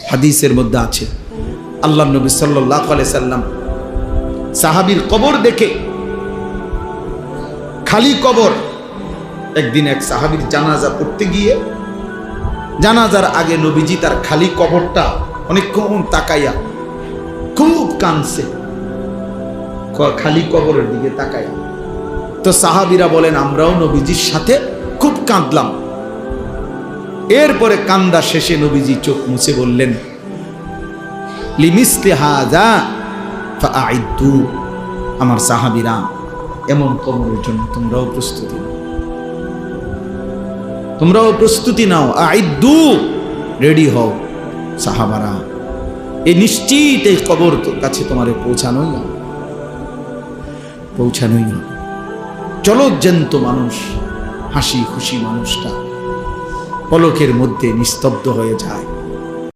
হাদিসের মধ্যে আছে আল্লাহর নবী সাল্লাল্লাহু আলাইহি সাল্লাম সাহাবীর কবর দেখে, খালি কবর, একদিন এক সাহাবীর জানাজা পড়তে গিয়ে জানাজার আগে নবীজি তার খালি কবরটা অনেকক্ষণ তাকাইয়া খুব কাঁদছে, খালি কবরের দিকে তাকাইয়া। তো সাহাবীরা বলেন আমরাও নবীজির সাথে খুব কাঁদলাম। এরপরে কান্দা শেষে নবীজি চোখ মুছে বললেন, লিমিসলি হাযা ফাআইদু, আমার সাহাবীরা এমন কবরের জন্য তোমরাও প্রস্তুতি নাও, আইদু, রেডি হও সাহাবারা, এই নিশ্চিত এই কবর কাছে তোমারে পৌঁছানোই হবে। চলো জ্যান্ত মানুষ, হাসি খুশি মানুষটা পলকের মধ্যে নিস্তব্ধ হয়ে যায়।